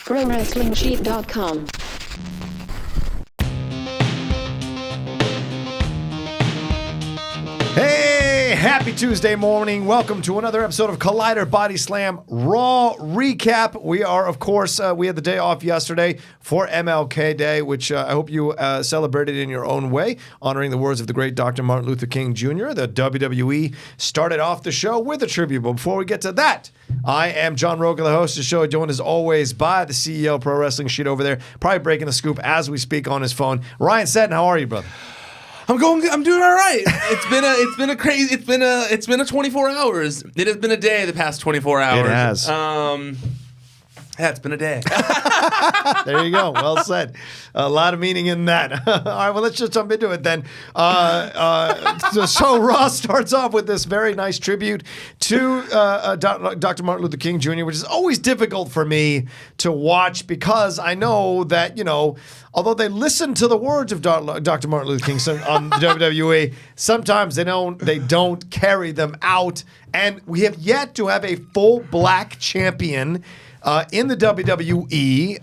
ProWrestlingSheet.com. Hey, happy Tuesday morning. Welcome to another episode of Collider Body Slam Raw Recap. We are, of course, we had the day off yesterday for MLK Day, which I hope you celebrated in your own way, honoring the words of the great Dr. Martin Luther King Jr. The WWE started off the show with a tribute. But before we get to that, I am John Rocha, the host of the show, joined as always by the CEO of Pro Wrestling Sheet over there, probably breaking the scoop as we speak on his phone. Ryan Satin, how are you, brother? I'm doing all right. It's been a 24 hours. It has been a day the past 24 hours. It has. Yeah, it's been a day. There you go. Well said. A lot of meaning in that. All right, well, let's just jump into it then. So Raw starts off with this very nice tribute to Dr. Martin Luther King Jr., which is always difficult for me to watch because I know that, you know, although they listen to the words of Dr. Martin Luther King on the WWE, sometimes they don't carry them out. And we have yet to have a full black champion in the WWE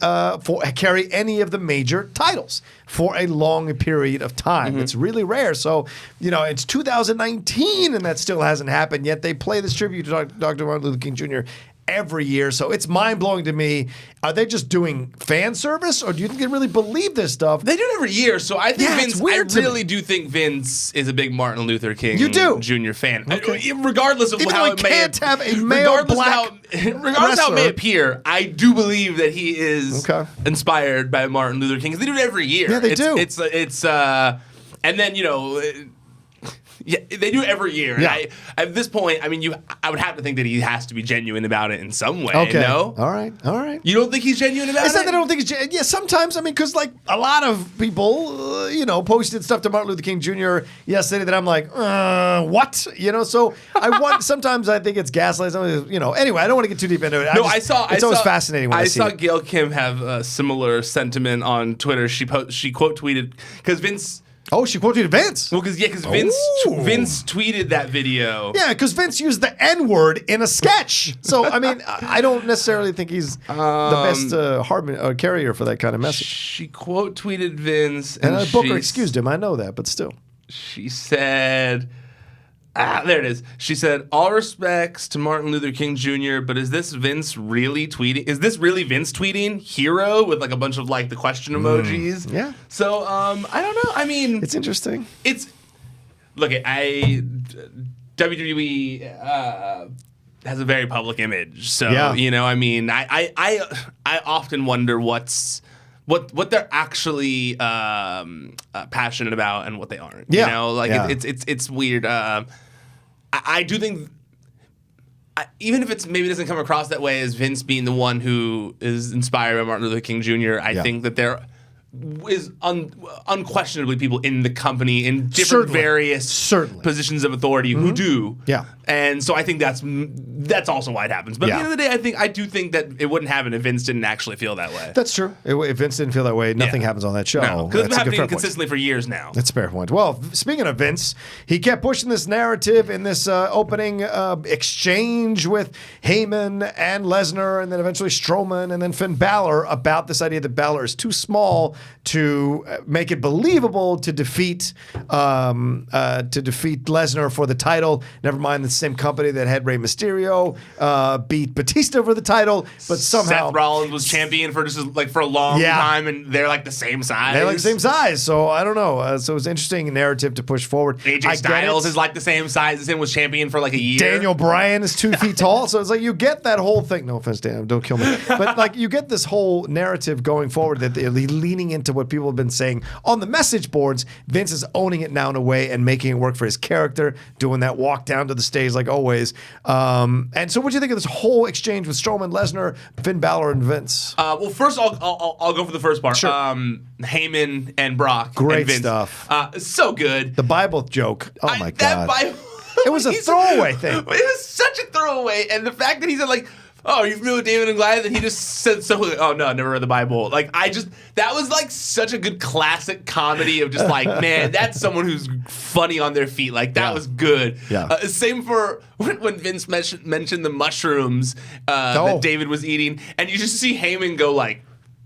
carry any of the major titles for a long period of time. It's really rare. So, you know, it's 2019 and that still hasn't happened yet. They play this tribute to Dr. Martin Luther King Jr. every year. So it's mind-blowing to me. Are they just doing fan service, or do you think they really believe this stuff? They do it every year, so I think Vince. I really do think Vince is a big Martin Luther King Jr. fan. Okay. Regardless of Even how though it may can't have a male black regardless of how it may appear, I do believe that he is inspired by Martin Luther King. Because they do it every year. Yeah, they do. It's and then, you know. Yeah, they do it every year. Yeah. And at this point, I mean, I would have to think that he has to be genuine about it in some way. Okay. No? All right. You don't think he's genuine about it? It's not that I don't think he's genuine. Yeah, sometimes, I mean, because like a lot of people, posted stuff to Martin Luther King Jr. yesterday that I'm like, what? You know, so sometimes I think it's gaslight. Anyway, I don't want to get too deep into it. It's always fascinating when I see saw it. Gail Kim have a similar sentiment on Twitter. She quote tweeted, because Vince. Oh, she quoted Vince. Well, because Vince tweeted that video. Yeah, because Vince used the N-word in a sketch. So, I mean, I don't necessarily think he's the best carrier for that kind of message. She quote tweeted Vince. And Booker excused him. I know that, but still. She said... there it is. She said, "All respects to Martin Luther King Jr., but is this Vince really tweeting? Is this really Vince tweeting hero with like a bunch of like the question emojis?" Yeah. So I don't know. I mean, it's interesting. WWE has a very public image, so yeah. I mean, I often wonder what they're actually passionate about and what they aren't. Yeah. It's weird. I do think, even if maybe doesn't come across that way as Vince being the one who is inspired by Martin Luther King Jr., I think that there is unquestionably people in the company in different various positions of authority who do. Yeah. And so I think that's also why it happens. But at the end of the day, I do think that it wouldn't happen if Vince didn't actually feel that way. That's true. If Vince didn't feel that way, nothing happens on that show. No, because it's been happening consistently for years now. That's a fair point. Well, speaking of Vince, he kept pushing this narrative in this opening exchange with Heyman and Lesnar, and then eventually Strowman, and then Finn Balor about this idea that Balor is too small to make it believable to defeat Lesnar for the title. Never mind the same company that had Rey Mysterio beat Batista for the title, but somehow Seth Rollins was champion for for a long time, and they're like the same size. They're like the same size, so I don't know. So it's an interesting narrative to push forward. AJ Styles is like the same size as him, was champion for like a year. Daniel Bryan is 2 feet tall, so it's like you get that whole thing. No offense, Dan, don't kill me, but like you get this whole narrative going forward that they're leaning into what people have been saying on the message boards. Vince is owning it now in a way and making it work for his character, doing that walk down to the stage like always. And so what do you think of this whole exchange with Strowman, Lesnar, Finn Balor, and Vince? Well, first I'll go for the first part. Sure. Heyman and Brock. Great and Vince. stuff. So good. The Bible joke. Oh my God. That Bible. It was a throwaway thing. It was such a throwaway, and the fact that he said like oh, are you familiar with David and Goliath? And he just said so, oh, no, never read the Bible. Like, that was like such a good classic comedy of just like, man, that's someone who's funny on their feet. Like, that was good. Yeah. Same for when Vince mentioned the mushrooms that David was eating. And you just see Heyman go like,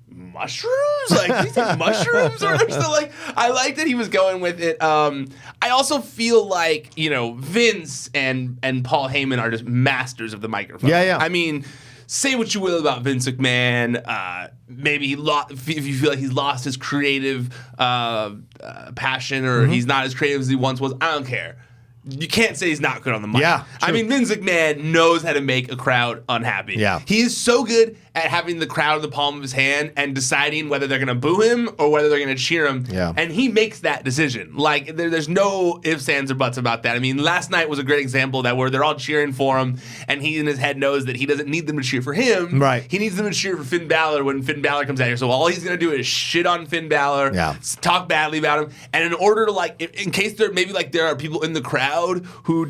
mushrooms? Like, these are mushrooms? Or so, like, I like that he was going with it. I also feel like, Vince and Paul Heyman are just masters of the microphone. Yeah. I mean, say what you will about Vince McMahon. Maybe if you feel like he's lost his creative passion or he's not as creative as he once was, I don't care. You can't say he's not good on the mic. Yeah, true. I mean, Vince McMahon knows how to make a crowd unhappy. Yeah. He is so good at having the crowd in the palm of his hand and deciding whether they're going to boo him or whether they're going to cheer him. Yeah. And he makes that decision. Like, there's no ifs, ands, or buts about that. I mean, last night was a great example of that where they're all cheering for him and he in his head knows that he doesn't need them to cheer for him. Right. He needs them to cheer for Finn Balor when Finn Balor comes out here. So all he's going to do is shit on Finn Balor, talk badly about him. And in order to, like, in case there are people in the crowd who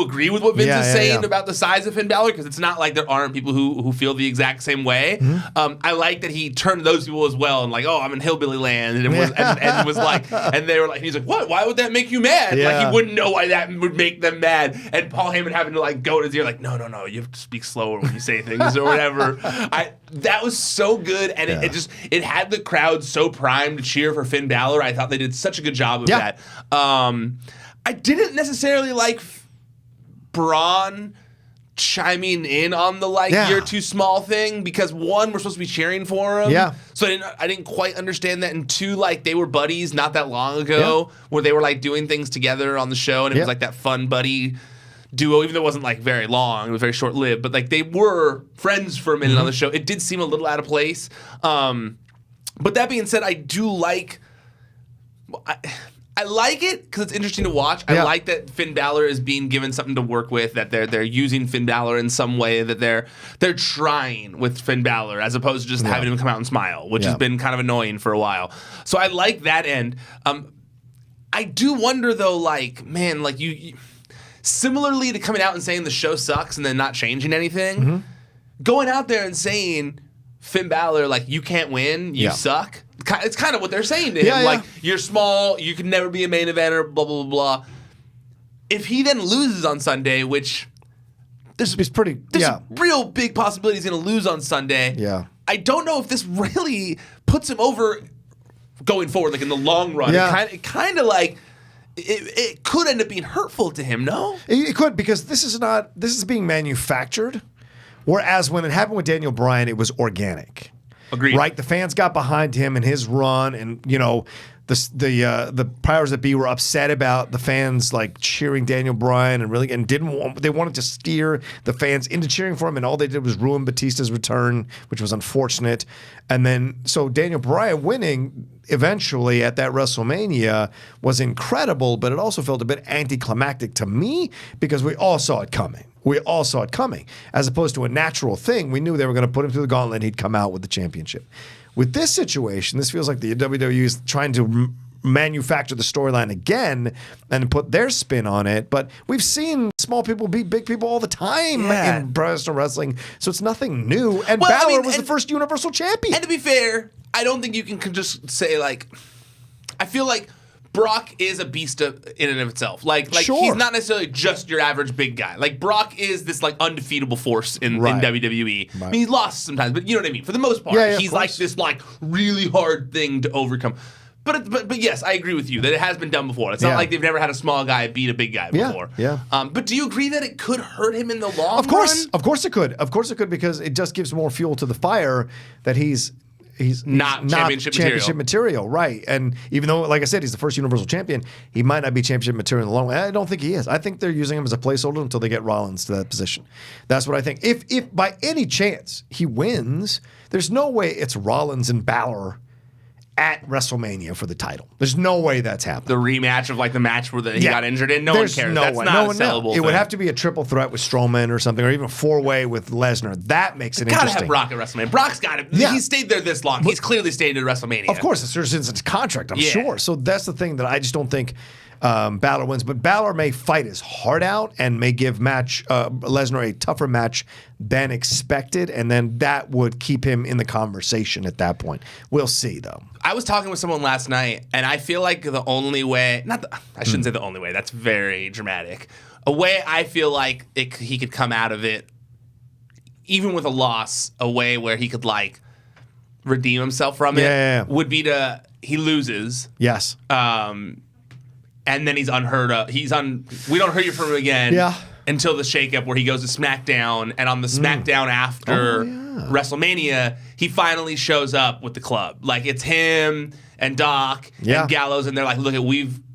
agree with what Vince is saying about the size of Finn Balor, because it's not like there aren't people who feel the exact same way. I like that he turned those people as well and like, oh, I'm in hillbilly land, and was like, and they were like, he's like, what? Why would that make you mad? Yeah. Like, he wouldn't know why that would make them mad. And Paul Heyman having to like go to his ear like, no, you have to speak slower when you say things or whatever. That was so good, and it had the crowd so primed to cheer for Finn Balor. I thought they did such a good job of that. I didn't necessarily like Braun chiming in on the you're too small thing, because one, we're supposed to be cheering for him. Yeah. So I didn't quite understand that. And two, like, they were buddies not that long ago where they were like doing things together on the show, and it was like that fun buddy duo, even though it wasn't like very long, it was very short lived, but like they were friends for a minute on the show. It did seem a little out of place. But that being said, I do like I like it because it's interesting to watch. I like that Finn Balor is being given something to work with, that they're using Finn Balor in some way, that they're trying with Finn Balor as opposed to just having him come out and smile, which has been kind of annoying for a while. So I like that end. I do wonder though, like, man, like you similarly to coming out and saying the show sucks and then not changing anything, going out there and saying, Finn Balor, like, you can't win, you suck. It's kind of what they're saying to him. Like, you're small, you can never be a main eventer, blah, blah, blah, blah. If he then loses on Sunday, which there's a real big possibility he's going to lose on Sunday. Yeah. I don't know if this really puts him over going forward, like in the long run. Yeah. It kind of like, it could end up being hurtful to him, no? It could, because this is being manufactured. Whereas when it happened with Daniel Bryan, it was organic. Agreed. Right? The fans got behind him and his run, and the powers that be were upset about the fans like cheering Daniel Bryan and they wanted to steer the fans into cheering for him, and all they did was ruin Batista's return, which was unfortunate. And then so Daniel Bryan winning eventually at that WrestleMania was incredible, but it also felt a bit anticlimactic to me because we all saw it coming. As opposed to a natural thing. We knew they were going to put him through the gauntlet and he'd come out with the championship. With this situation, this feels like the WWE is trying to manufacture the storyline again and put their spin on it. But we've seen small people beat big people all the time in professional wrestling, so it's nothing new. And Balor was the first Universal Champion. And to be fair, I don't think you can just say, like, I feel like Brock is a beast in and of itself. Like he's not necessarily just your average big guy. Like, Brock is this like undefeatable force in WWE. Right. I mean, he's lost sometimes, but you know what I mean. For the most part, he's like this like really hard thing to overcome. But yes, I agree with you that it has been done before. It's not like they've never had a small guy beat a big guy before. But do you agree that it could hurt him in the long run? Of course it could. Of course it could, because it just gives more fuel to the fire that he's not championship material, right? And even though, like I said, he's the first Universal Champion, he might not be championship material in the long run. I don't think he is. I think they're using him as a placeholder until they get Rollins to that position. That's what I think. If by any chance he wins, there's no way it's Rollins and Balor at WrestleMania for the title. There's no way that's happening. The rematch of like the match where he got injured in, no one cares. That's not a sellable thing. It would have to be a triple threat with Strowman or something, or even a four-way with Lesnar. That makes it interesting. Gotta have Brock at WrestleMania. Brock's got it. He's stayed there this long. He's clearly stayed at WrestleMania. Of course, it's since it's contract, I'm sure. So that's the thing that I just don't think. Balor wins. But Balor may fight his heart out and may give Lesnar a tougher match than expected, and then that would keep him in the conversation at that point. We'll see, though. I was talking with someone last night, and I feel like the only way, I shouldn't say the only way, that's very dramatic. A way I feel like he could come out of it, even with a loss, a way where he could like redeem himself from it, would be he loses. Yes. And then he's unheard of. We don't hear from him again. Yeah. Until the shakeup where he goes to SmackDown, and on the SmackDown after WrestleMania, he finally shows up with the club. Like, it's him and Doc and Gallows, and they're like, look,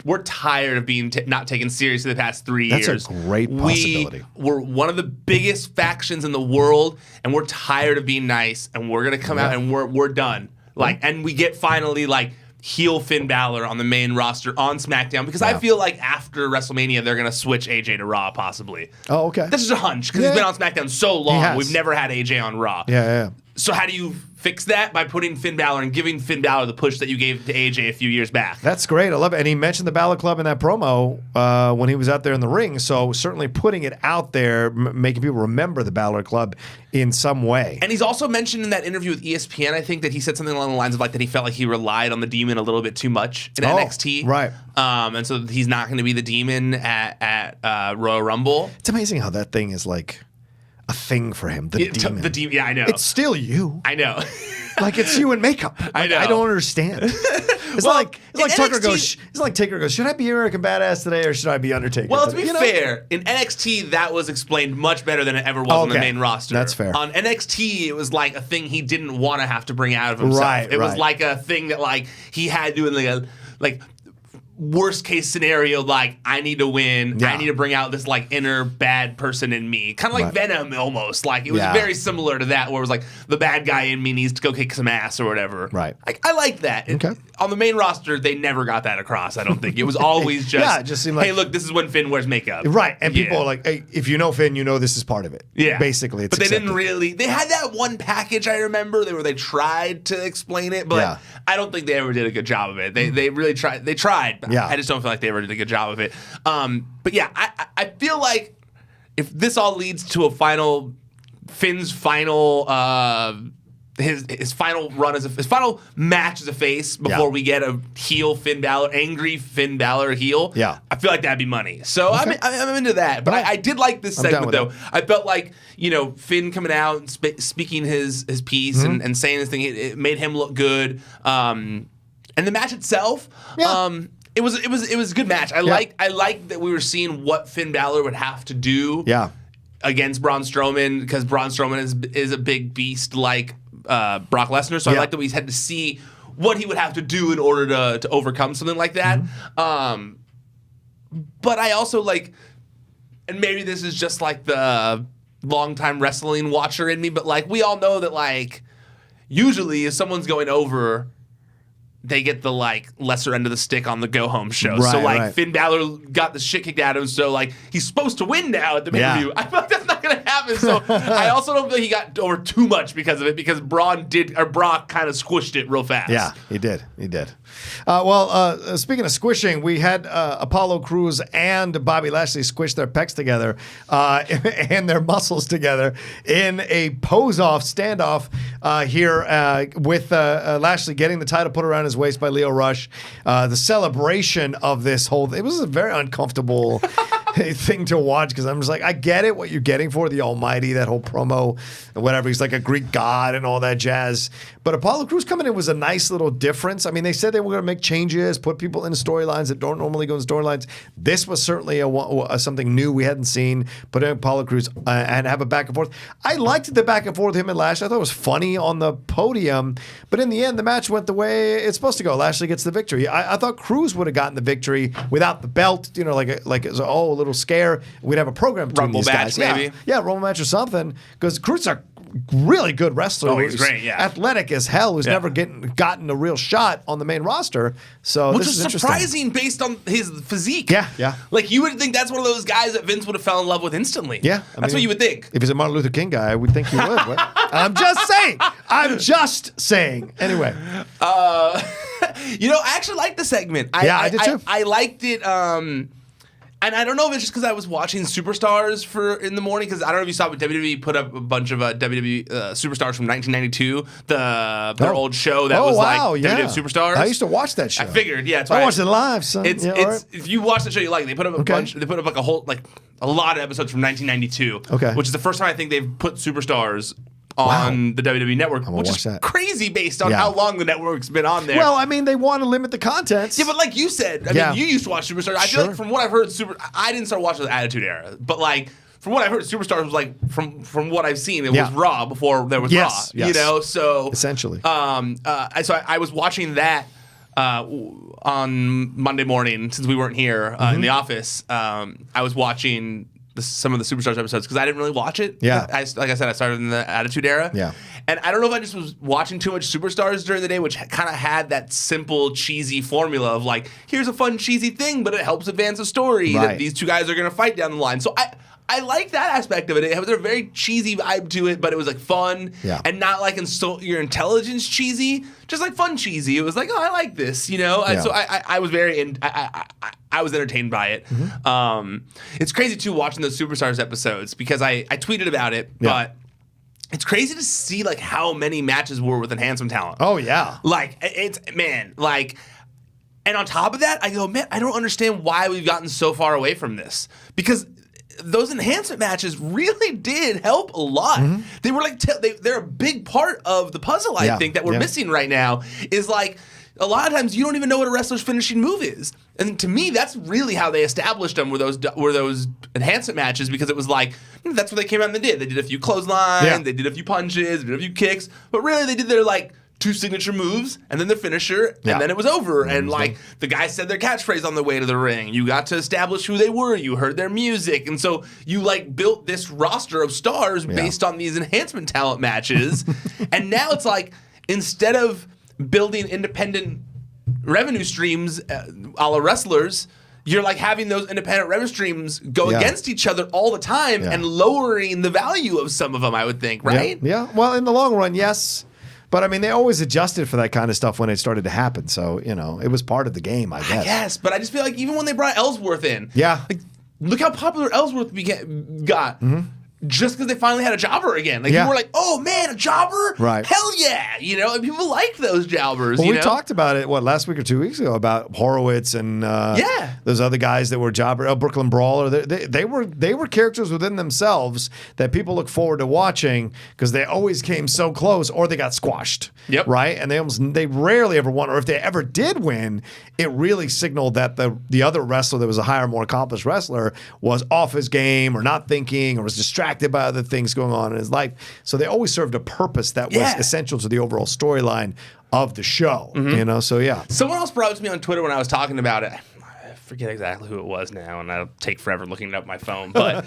we're tired of being not taken seriously the past 3 years. That's a great possibility. We're one of the biggest factions in the world, and we're tired of being nice, and we're gonna come out and we're done. Like, and we get finally like heel Finn Balor on the main roster on SmackDown, because I feel like after WrestleMania they're gonna switch AJ to Raw possibly. Oh, okay. This is a hunch because he's been on SmackDown so long. We've never had AJ on Raw. Yeah. So how do you fix that? By putting Finn Balor and giving Finn Balor the push that you gave to AJ a few years back. That's great. I love it. And he mentioned the Balor Club in that promo when he was out there in the ring. So certainly putting it out there, making people remember the Balor Club in some way. And he's also mentioned in that interview with ESPN, I think, that he said something along the lines of like that he felt like he relied on the Demon a little bit too much in NXT. Right. And so he's not going to be the Demon at Royal Rumble. It's amazing how that thing is like a thing for him. The Demon. The Demon. Yeah, I know. It's still you. I know. Like, it's you in makeup. Like, I know. I don't understand. It's like Tucker goes. It's like Taker goes. Should I be American Badass today, or should I be Undertaker? Well, today? to be fair, in NXT that was explained much better than it ever was on the main roster. That's fair. On NXT, it was like a thing he didn't want to have to bring out of himself. Right. It was like a thing that like he had to in like worst case scenario, like I need to win. I need to bring out this like inner bad person in me, kind of like Venom almost. Like it was very similar to that, where it was like the bad guy in me needs to go kick some ass or whatever. Right. Like I like that. On the main roster, they never got that across. I don't think it was always just it just seemed like, hey, look, this is when Finn wears makeup. Right, and people are like, hey, if you know Finn, you know this is part of it. Yeah, basically, it's but they accepted. didn't really. They had that one package I remember where they tried to explain it, but I don't think they ever did a good job of it. They really tried. They tried. But I just don't feel like they ever did a good job of it. But yeah, I feel like if this all leads to a Finn's final. His final run his final match as a face before we get a heel Finn Balor, angry Finn Balor heel. Yeah, I feel like that'd be money. So I'm into that. But I did like this segment though. I felt like Finn coming out and speaking his piece and saying this thing. It made him look good. And the match itself. It was a good match. I like that we were seeing what Finn Balor would have to do. Against Braun Strowman, because Braun Strowman is a big beast like Brock Lesnar, so I like that we had to see what he would have to do in order to overcome something like that. But I also like, and maybe this is just like the longtime wrestling watcher in me, but like we all know that like usually if someone's going over, they get the like lesser end of the stick on the go home show. So like Finn Balor got the shit kicked out of him, so like he's supposed to win now at the pay-per-view. I feel like that's not gonna happen. So I also don't feel he got over too much because of it, because Brock kind of squished it real fast. Yeah, he did. Speaking of squishing, we had Apollo Crews and Bobby Lashley squish their pecs together and their muscles together in a pose-off standoff here with Lashley getting the title put around his waist by Lio Rush. The celebration of this whole thing, it was a very uncomfortable thing to watch, because I'm just like, I get it, what you're getting for the Almighty, that whole promo, whatever. He's like a Greek god and all that jazz. But Apollo Crews coming in was a nice little difference. I mean, they said they were going to make changes, put people in storylines that don't normally go in storylines. This was certainly something new we hadn't seen. Put in Apollo Crews and have a back and forth. I liked the back and forth with him and Lashley. I thought it was funny on the podium. But in the end, the match went the way it's supposed to go. Lashley gets the victory. I thought Crews would have gotten the victory without the belt. Like it was a little scare. We'd have a program between Rumble these guys. match, maybe. Yeah, Rumble match or something. Because Crews is a really good wrestler. Oh, he's great, yeah. Athletic as hell, who's never gotten a real shot on the main roster. So which this is is surprising based on his physique. Yeah. Like you would think that's one of those guys that Vince would have fell in love with instantly. Yeah. That's what you would think. If he's a Martin Luther King guy, I would think he would. I'm just saying. Anyway. I actually liked the segment. I did too. I liked it. And I don't know if it's just because I was watching Superstars in the morning, because I don't know if you saw, but WWE put up a bunch of WWE Superstars from 1992, their old show that was WWE Superstars. I used to watch that show. I figured, yeah. I watched it live, son. If you watch the show, you like it. They put up a bunch. They put up a lot of episodes from 1992. Which is the first time I think they've put Superstars on the WWE Network, which is crazy based on how long the network's been on there. Well, I mean, they want to limit the content. Yeah, but like you said, I mean, you used to watch Superstars. I feel like from what I've heard, I didn't start watching the Attitude Era, but like from what I've heard, Superstars was like from what I've seen, it was Raw before there was Raw. Yes. So essentially. I was watching that on Monday morning since we weren't here in the office. I was watching some of the Superstars episodes because I didn't really watch it. Yeah. Like I said, I started in the Attitude Era. Yeah. And I don't know if I just was watching too much Superstars during the day, which kind of had that simple, cheesy formula of like, here's a fun, cheesy thing, but it helps advance a story that these two guys are going to fight down the line. So I like that aspect of it. It had a very cheesy vibe to it, but it was like fun and not like insult your intelligence cheesy, just like fun cheesy. It was like, oh, I like this, So I was I was entertained by it. It's crazy too watching those Superstars episodes because I tweeted about it, but it's crazy to see like how many matches were with enhancement talent. Oh yeah, like and on top of that, I go, man, I don't understand why we've gotten so far away from this because those enhancement matches really did help a lot. They were like they're a big part of the puzzle. I think that we're missing right now is like a lot of times you don't even know what a wrestler's finishing move is, and to me that's really how they established them were those enhancement matches because it was like that's what they came out and they did. They did a few clotheslines, they did a few punches, they did a few kicks, but really they did their like 2 signature moves and then their finisher and then it was over and like the guys said their catchphrase on the way to the ring. You got to establish who they were, you heard their music, and so you like built this roster of stars based on these enhancement talent matches. And now it's like instead of building independent revenue streams a la wrestlers, you're like having those independent revenue streams go against each other all the time and lowering the value of some of them, I would think, right? Yeah. Well, in the long run, yes. But I mean, they always adjusted for that kind of stuff when it started to happen. So, it was part of the game, I guess. I guess, but I just feel like even when they brought Ellsworth in, like, look how popular Ellsworth got. Just because they finally had a jobber again. Like, people were like, oh, man, a jobber? Right. Hell yeah. And people liked those jobbers, Well, we talked about it, last week or 2 weeks ago, about Horowitz and those other guys that were jobber, Brooklyn Brawler. They were characters within themselves that people look forward to watching because they always came so close or they got squashed. Yep. Right? And they rarely ever won. Or if they ever did win, it really signaled that the other wrestler that was a higher, more accomplished wrestler was off his game or not thinking or was distracted by other things going on in his life. So they always served a purpose that was essential to the overall storyline of the show. So someone else brought it to me on Twitter when I was talking about it. I forget exactly who it was now, and I'll take forever looking it up on my phone. But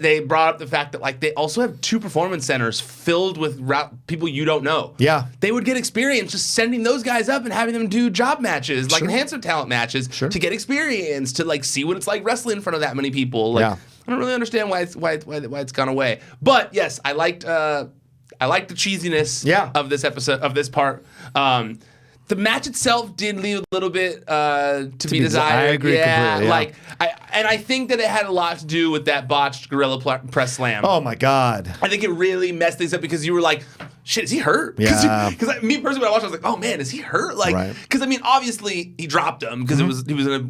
they brought up the fact that like they also have 2 performance centers filled with people you don't know. Yeah, they would get experience just sending those guys up and having them do job matches, like enhancement talent matches, to get experience, to like see what it's like wrestling in front of that many people. Like, I don't really understand why it's gone away. But yes, I liked the cheesiness of this episode, of this part. The match itself did leave a little bit to be desired. I agree completely. Like I think that it had a lot to do with that botched gorilla press slam. Oh my God! I think it really messed things up because you were like, "Shit, is he hurt?" Yeah. Because me personally, when I watched, I was like, "Oh man, is he hurt?" Like, because I mean, obviously he dropped him because he was in a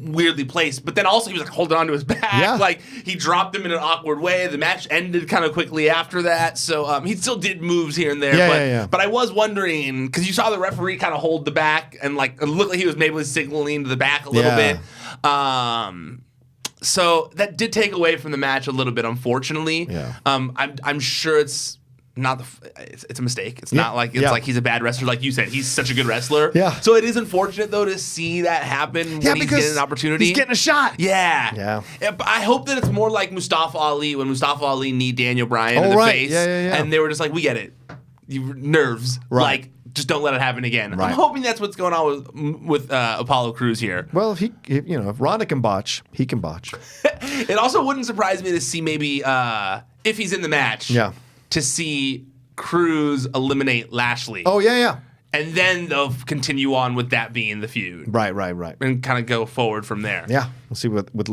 weirdly placed, but then also he was like holding on to his back. Like he dropped him in an awkward way. The match ended kind of quickly after that, so he still did moves here and there. But I was wondering because you saw the referee kind of hold the back and like it looked like he was maybe signaling to the back a little bit. So that did take away from the match a little bit, unfortunately. I'm sure it's not it's a mistake. It's not like like he's a bad wrestler, like you said. He's such a good wrestler. So it is unfortunate though to see that happen when he's getting an opportunity. He's getting a shot. But I hope that it's more like Mustafa Ali when Mustafa Ali kneed Daniel Bryan in the face, and they were just like, "We get it, nerves, like." Just don't let it happen again. I'm hoping that's what's going on with Apollo Crews here. Well, if Ronda can botch, he can botch. It also wouldn't surprise me to see maybe if he's in the match. To see Cruz eliminate Lashley. Oh yeah. and then they'll continue on with that being the feud. Right. And kind of go forward from there. Yeah, we'll see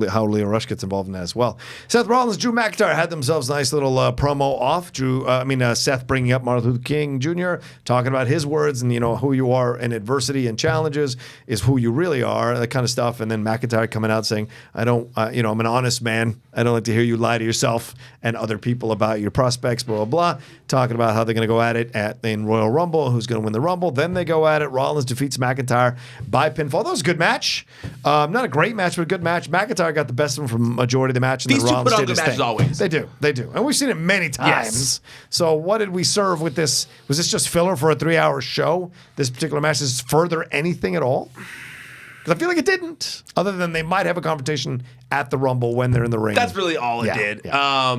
how Leo Rush gets involved in that as well. Seth Rollins, Drew McIntyre had themselves a nice little promo off. Seth bringing up Martin Luther King Jr., talking about his words and who you are in adversity and challenges is who you really are, that kind of stuff. And then McIntyre coming out saying, I'm an honest man. I don't like to hear you lie to yourself and other people about your prospects, blah, blah, blah. Talking about how they're going to go at it in Royal Rumble, who's going to win the Rumble. Then they go at it. Rollins defeats McIntyre by pinfall. That was a good match. Not a great match, but a good match. McIntyre got the best of him for majority of the match. And These two put on good matches thing. Always. They do. And we've seen it many times. Yes. So what did we serve with this? Was this just filler for a 3-hour show? This particular match, does it further anything at all? Because I feel like it didn't, other than they might have a competition at the Rumble when they're in the ring. That's really all it did. Yeah.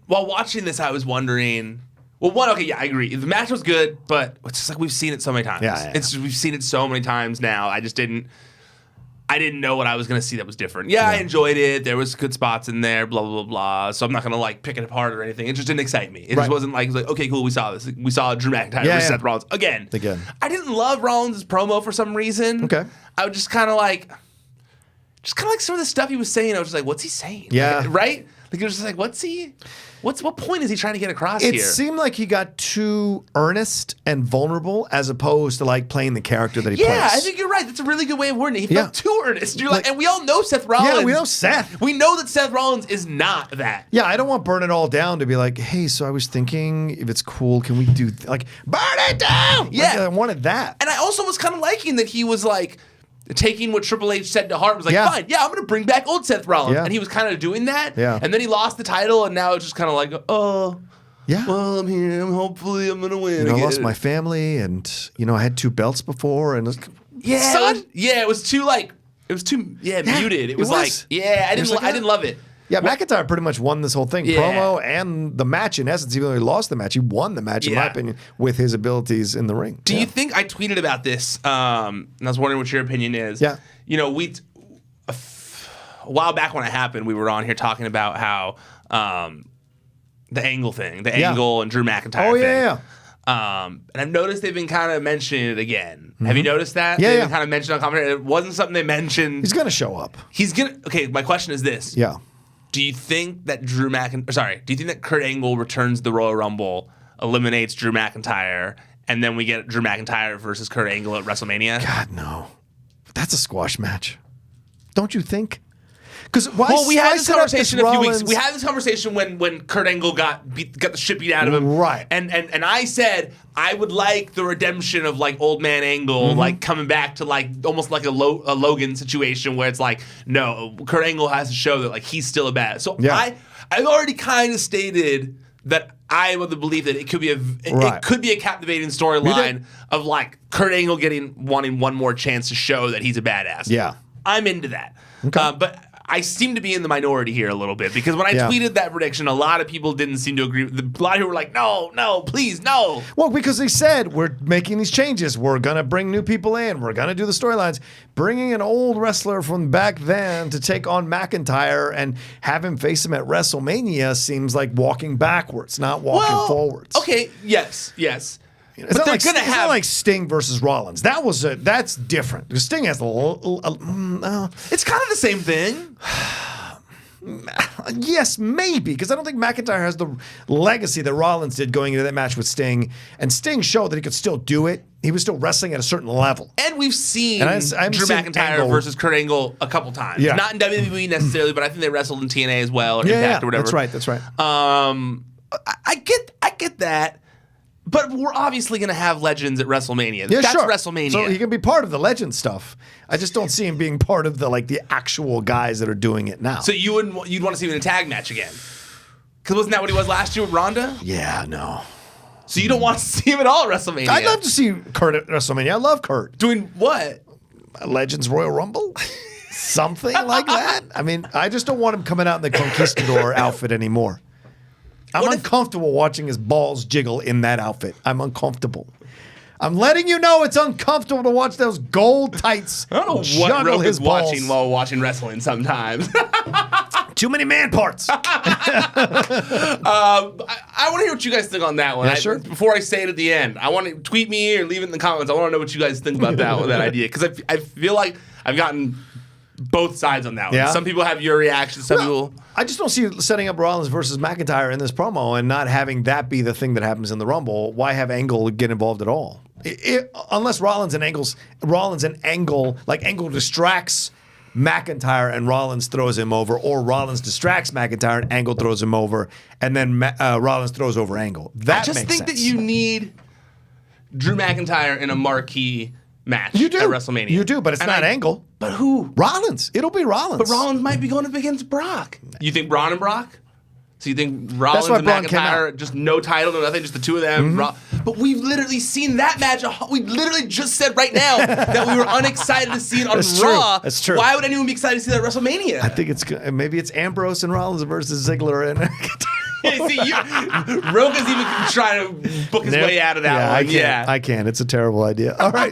While watching this, I was wondering. Well, I agree. The match was good, but it's just like we've seen it so many times. Yeah. We've seen it so many times now. I didn't know what I was going to see that was different. Yeah, I enjoyed it. There was good spots in there, blah, blah, blah, blah. So I'm not going to pick it apart or anything. It just didn't excite me. It just wasn't it was like, okay, cool, we saw this. We saw Drew McIntyre versus Seth Rollins again. I didn't love Rollins' promo for some reason. Okay. I was just kind of like some of the stuff he was saying. I was just like, what's he saying? Yeah. Right? It was just like, what point is he trying to get across here? It seemed like he got too earnest and vulnerable as opposed to playing the character that he plays. Yeah, I think you're right. That's a really good way of wording it. He felt too earnest. You're and we all know Seth Rollins. Yeah, we know Seth. We know that Seth Rollins is not that. Yeah, I don't want Burn It All Down to be like, hey, so I was thinking if it's cool, can we do burn it down? Yeah. I wanted that. And I also was kind of liking that he was taking what Triple H said to heart, was fine, I'm going to bring back old Seth Rollins. Yeah. And he was kind of doing that. Yeah. And then he lost the title, and now it's just kind of yeah. Well, I'm here. Hopefully I'm going to win I again. lost my family, and, I had 2 belts before, and son? Yeah, it was too, muted. It was I didn't love it. Yeah, McIntyre pretty much won this whole thing. Yeah. Promo and the match, in essence, even though he lost the match, he won the match, in my opinion, with his abilities in the ring. Do you think, I tweeted about this, and I was wondering what your opinion is. Yeah. A while back when it happened, we were on here talking about how the Angle thing, Angle and Drew McIntyre thing. Yeah. And I've noticed they've been kind of mentioning it again. Have you noticed that? Yeah, They've been kind of mentioned on commentary. It wasn't something they mentioned. He's going to show up. Okay, my question is this. Yeah. Do you think that do you think that Kurt Angle returns to the Royal Rumble, eliminates Drew McIntyre, and then we get Drew McIntyre versus Kurt Angle at WrestleMania? God, no. That's a squash match. Don't you think? Because we had this conversation a few weeks. We had this conversation when Kurt Angle got the shit beat out of him, right? And I said I would like the redemption of Old Man Angle, coming back to almost like a Logan situation where it's no, Kurt Angle has to show that he's still a bad. So I've already kind of stated that I would believe that it could be a captivating storyline of Kurt Angle wanting one more chance to show that he's a badass. Yeah, I'm into that. Okay. But I seem to be in the minority here a little bit because when I tweeted that prediction, a lot of people didn't seem to agree. A lot of people were like, no, please, no. Well, because they said, we're making these changes. We're going to bring new people in. We're going to do the storylines. Bringing an old wrestler from back then to take on McIntyre and have him face him at WrestleMania seems like walking backwards, not walking forwards. Okay, yes. It's not like Sting versus Rollins. That's different. Because Sting has it's kind of the same thing. Yes, maybe, because I don't think McIntyre has the legacy that Rollins did going into that match with Sting. And Sting showed that he could still do it. He was still wrestling at a certain level. And we've seen Drew McIntyre versus Kurt Angle a couple times. Yeah. Not in WWE necessarily, but I think they wrestled in TNA as well, or Impact or whatever. That's right. I get that. But we're obviously going to have legends at WrestleMania. Yeah, That's sure. WrestleMania. So he can be part of the legend stuff. I just don't see him being part of the actual guys that are doing it now. So you'd want to see him in a tag match again? Because wasn't that what he was last year with Ronda? Yeah, no. So you don't want to see him at all at WrestleMania? I'd love to see Kurt at WrestleMania. I love Kurt. Doing what? Legends Royal Rumble? Something like that. I mean, I just don't want him coming out in the Conquistador outfit anymore. I'm uncomfortable watching his balls jiggle in that outfit. I'm uncomfortable. I'm letting you know it's uncomfortable to watch those gold tights I don't know what juggle Roke his is balls. watching while watching wrestling sometimes. Too many man parts. I want to hear what you guys think on that one. Yeah, sure. Before I say it at the end, I want to tweet me or leave it in the comments. I want to know what you guys think about that idea, because I feel like I've gotten both sides on that one. Yeah. Some people have your reaction. Some people. I just don't see you setting up Rollins versus McIntyre in this promo and not having that be the thing that happens in the Rumble. Why have Angle get involved at all? Unless Rollins and Angle, like Angle distracts McIntyre and Rollins throws him over, or Rollins distracts McIntyre and Angle throws him over, and then Rollins throws over Angle. That I just makes think sense. that you need Drew McIntyre in a marquee match You do. at WrestleMania. You do, but it's not Angle. But who? Rollins. It'll be Rollins. But Rollins might be going up against Brock. You think Braun and Brock? So you think Rollins why and Braun came McIntyre, just no title, no nothing, just the two of them? But we've literally seen that match. We literally just said right now that we were unexcited to see it on That's Raw. true. That's true. Why would anyone be excited to see that at WrestleMania? I think maybe it's Ambrose and Rollins versus Ziggler and See, Rocha's even trying to book his way out of that one. I can't. It's a terrible idea. All right,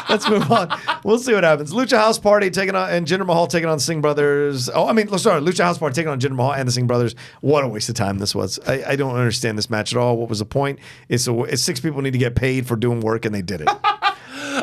let's move on. We'll see what happens. Lucha House Party taking on, and Jinder Mahal taking on the Singh Brothers. Lucha House Party taking on Jinder Mahal and the Singh Brothers. What a waste of time this was. I don't understand this match at all. What was the point? It's 6 people need to get paid for doing work, and they did it.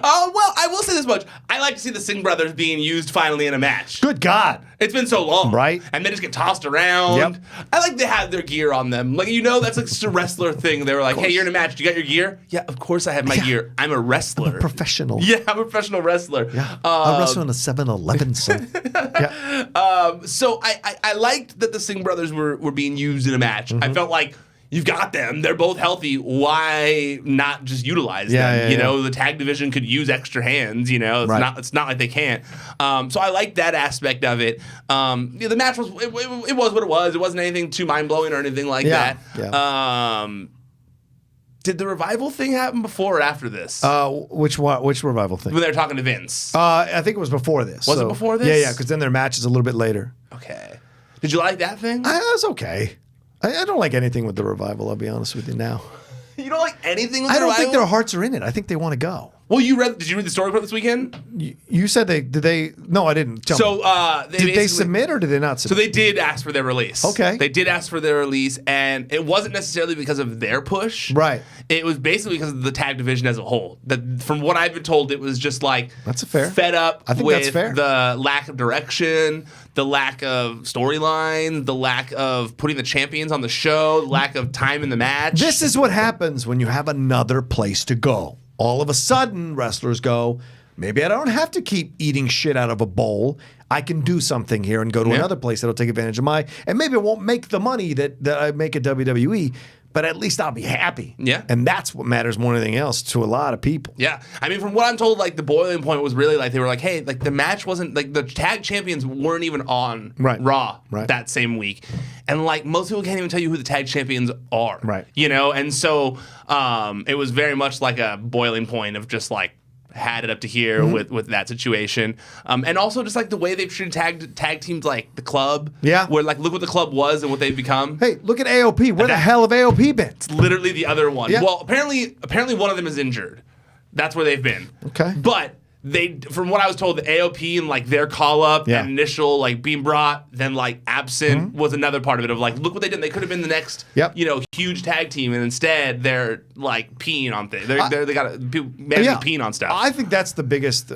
Well, I will say this much. I like to see the Singh Brothers being used finally in a match. Good God. It's been so long. Right. And they just get tossed around. Yep. I like they have their gear on them. Like, that's like just a wrestler thing. They were like, hey, you're in a match. Do you got your gear? Yeah, of course I have my gear. I'm a wrestler. Professional. Yeah, I'm a professional wrestler. Yeah. I wrestle in a 7-Eleven, son. Yeah. So I liked that the Singh Brothers were being used in a match. I felt like, you've got them. They're both healthy. Why not just utilize them? The tag division could use extra hands. It's not like they can't. So I like that aspect of it. The match was it was what it was. It wasn't anything too mind blowing or anything like that. Yeah. Did the revival thing happen before or after this? Which revival thing? When they were talking to Vince. I think it was before this. Was it before this? Yeah, because then their match is a little bit later. Okay. Did you like that thing? It was okay. I don't like anything with the revival, I'll be honest with you now. You don't like anything with the I don't revival? think their hearts are in it. I think they want to go. Well, did you read the story for this weekend? You said they no, I didn't. Tell me. Did they submit or did they not submit? So they did ask for their release. Okay. They did ask for their release, and it wasn't necessarily because of their push. Right. It was basically because of the tag division as a whole. From what I've been told, it was just like that's fair. Fed up I think with that's fair. The lack of direction, the lack of storyline, the lack of putting the champions on the show, the lack of time in the match. This is what happens when you have another place to go. All of a sudden, wrestlers go, maybe I don't have to keep eating shit out of a bowl. I can do something here and go to another place that'll take advantage of and maybe it won't make the money that I make at WWE, but at least I'll be happy. Yeah. And that's what matters more than anything else to a lot of people. Yeah. I mean, from what I'm told, like, the boiling point was really like, they were like, hey, like, the match wasn't, like, the tag champions weren't even on Raw that same week. And, like, most people can't even tell you who the tag champions are. Right. And so it was very much like a boiling point of just, like, had it up to here with that situation. And also just like the way they've treated tag teams like the Club. Yeah. Where like look what the Club was and what they've become. Hey, look at AOP. Where the hell have AOP been? It's literally the other one. Yeah. Well, apparently one of them is injured. That's where they've been. Okay. But from what I was told, the AOP and like their call up and initial like being brought, then like absent was another part of it of like, look what they did. They could have been the next, huge tag team, and instead they're like peeing on things. They got people peeing on stuff. I think that's the biggest